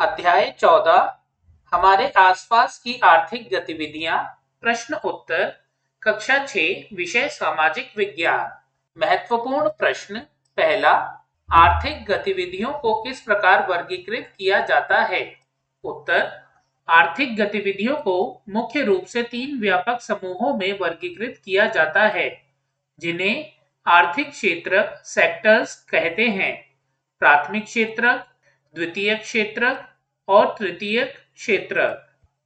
अध्याय 14 हमारे आसपास की आर्थिक गतिविधियां। प्रश्न उत्तर। कक्षा 6 विषय सामाजिक विज्ञान। महत्वपूर्ण प्रश्न। पहला, आर्थिक गतिविधियों को किस प्रकार वर्गीकृत किया जाता है? उत्तर। आर्थिक गतिविधियों को मुख्य रूप से 3 व्यापक समूहों में वर्गीकृत किया जाता है, जिन्हें आर्थिक क्षेत्र सेक्टर्स कहते हैं। प्राथमिक क्षेत्र, द्वितीयक क्षेत्र और तृतीयक क्षेत्र।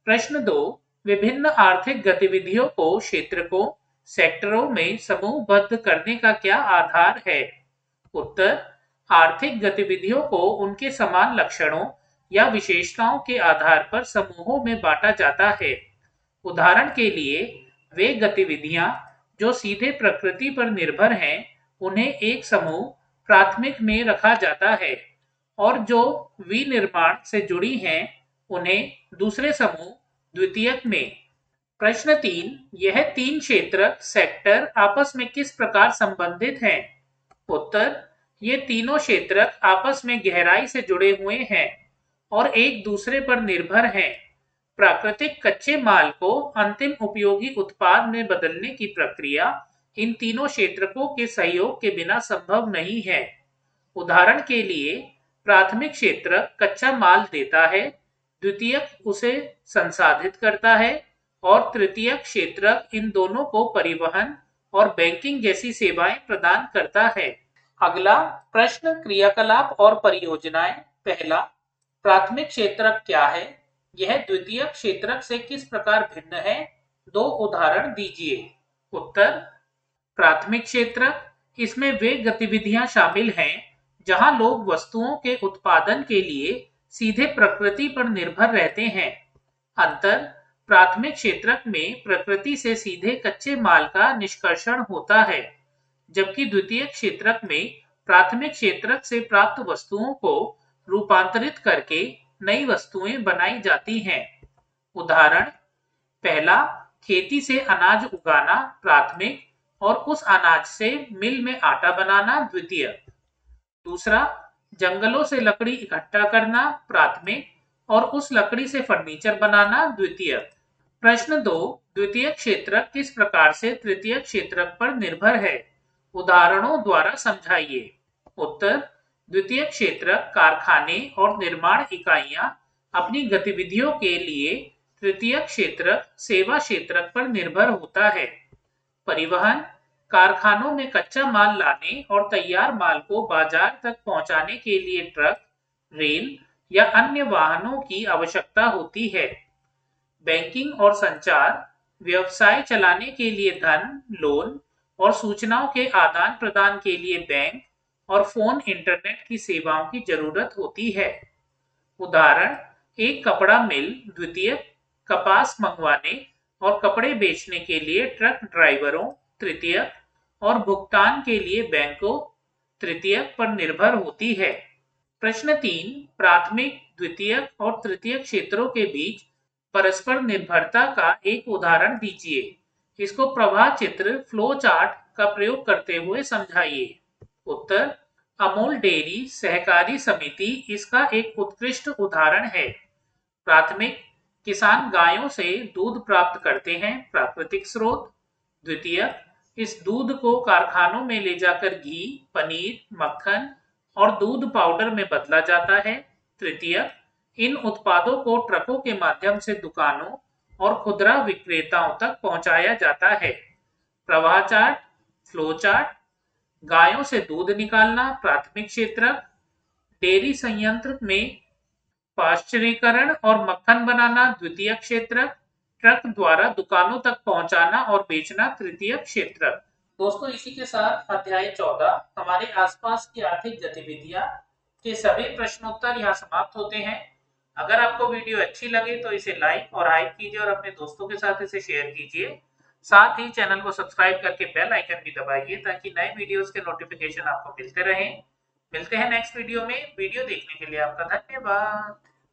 प्रश्न 2, विभिन्न आर्थिक गतिविधियों को क्षेत्रकों सेक्टरों में समूहबद्ध करने का क्या आधार है? उत्तर। आर्थिक गतिविधियों को उनके समान लक्षणों या विशेषताओं के आधार पर समूहों में बांटा जाता है। उदाहरण के लिए, वे गतिविधियां जो सीधे प्रकृति पर निर्भर हैं, उन्हें एक समूह प्राथमिक में रखा जाता है, और जो विनिर्माण से जुड़ी हैं, उन्हें दूसरे समूह द्वितीयक में। प्रश्न 3, यह 3 क्षेत्र सेक्टर आपस में किस प्रकार संबंधित हैं? उत्तर। ये तीनों क्षेत्र आपस में गहराई से जुड़े हुए हैं और एक दूसरे पर निर्भर हैं। प्राकृतिक कच्चे माल को अंतिम उपयोगी उत्पाद में बदलने की प्रक्रिया इन तीनों क्षेत्रकों के सहयोग के बिना संभव नहीं है। उदाहरण के लिए, प्राथमिक क्षेत्र कच्चा माल देता है, द्वितीयक उसे संसाधित करता है और तृतीयक क्षेत्र इन दोनों को परिवहन और बैंकिंग जैसी सेवाएं प्रदान करता है। अगला प्रश्न, क्रियाकलाप और परियोजनाएं। पहला, प्राथमिक क्षेत्रक क्या है? यह द्वितीयक क्षेत्रक से किस प्रकार भिन्न है? 2 उदाहरण दीजिए। उत्तर। प्राथमिक क्षेत्रक, इसमें वे गतिविधियां शामिल हैं जहां लोग वस्तुओं के उत्पादन के लिए सीधे प्रकृति पर निर्भर रहते हैं। अंतर, प्राथमिक क्षेत्रक में प्रकृति से सीधे कच्चे माल का निष्कर्षण होता है, जबकि द्वितीयक क्षेत्रक में प्राथमिक क्षेत्रक से प्राप्त वस्तुओं को रूपांतरित करके नई वस्तुएं बनाई जाती हैं। उदाहरण। पहला, खेती से अनाज उगाना प्राथमिक और उस अनाज से मिल में आटा बनाना द्वितीयक। दूसरा, जंगलों से लकड़ी इकट्ठा करना प्राथमिक और उस लकड़ी से फर्नीचर बनाना द्वितीयक। प्रश्न 2, द्वितीयक क्षेत्रक किस प्रकार से तृतीयक क्षेत्रक पर निर्भर है? उदाहरणों द्वारा समझाइए। उत्तर। द्वितीयक क्षेत्रक कारखाने और निर्माण इकाइयां अपनी गतिविधियों के लिए तृतीयक क्षेत्रक सेवा क्षेत्रक पर निर्भर होता है। परिवहन, कारखानों में कच्चा माल लाने और तैयार माल को बाजार तक पहुंचाने के लिए ट्रक, रेल या अन्य वाहनों की आवश्यकता होती है। बैंकिंग और संचार, व्यवसाय चलाने के लिए धन, लोन और सूचनाओं के आदान प्रदान के लिए बैंक और फोन इंटरनेट की सेवाओं की जरूरत होती है। उदाहरण, एक कपड़ा मिल द्वितीयक, कपास मंगवाने और कपड़े बेचने के लिए ट्रक ड्राइवरों तृतीयक और भुगतान के लिए बैंकों तृतीयक पर निर्भर होती है। प्रश्न 3, प्राथमिक, द्वितीयक और तृतीयक क्षेत्रों के बीच परस्पर निर्भरता का एक उदाहरण दीजिए। इसको प्रवाह चित्र फ्लो चार्ट का प्रयोग करते हुए समझाइए। उत्तर। अमूल डेयरी सहकारी समिति इसका एक उत्कृष्ट उदाहरण है। प्राथमिक, किसान गायों से दूध प्राप्त करते हैं प्राकृतिक स्रोत। द्वितीयक, इस दूध को कारखानों में ले जाकर घी, पनीर, मक्खन और दूध पाउडर में बदला जाता है। तृतीयक, इन उत्पादों को ट्रकों के माध्यम से दुकानों और खुदरा विक्रेताओं तक पहुंचाया जाता है। प्रवाह चार्ट, फ्लो चार्ट, गायों से दूध निकालना प्राथमिक क्षेत्रक, डेयरी संयंत्र में पाश्चरीकरण और मक्खन बनाना द्वितीयक क्षेत्रक, ट्रक द्वारा दुकानों तक पहुंचाना और बेचना तृतीयक क्षेत्रक। दोस्तों, इसी के साथ अध्याय 14 हमारे आसपास की आर्थिक गतिविधियां के सभी प्रश्नोत्तर यहाँ समाप्त होते हैं। अगर आपको वीडियो अच्छी लगे तो इसे लाइक और हाइप कीजिए और अपने दोस्तों के साथ इसे शेयर कीजिए। साथ ही चैनल को सब्सक्राइब करके बेल आइकन भी दबाइए ताकि नए वीडियोस के नोटिफिकेशन आपको मिलते रहें। मिलते हैं नेक्स्ट वीडियो में। वीडियो देखने के लिए आपका धन्यवाद।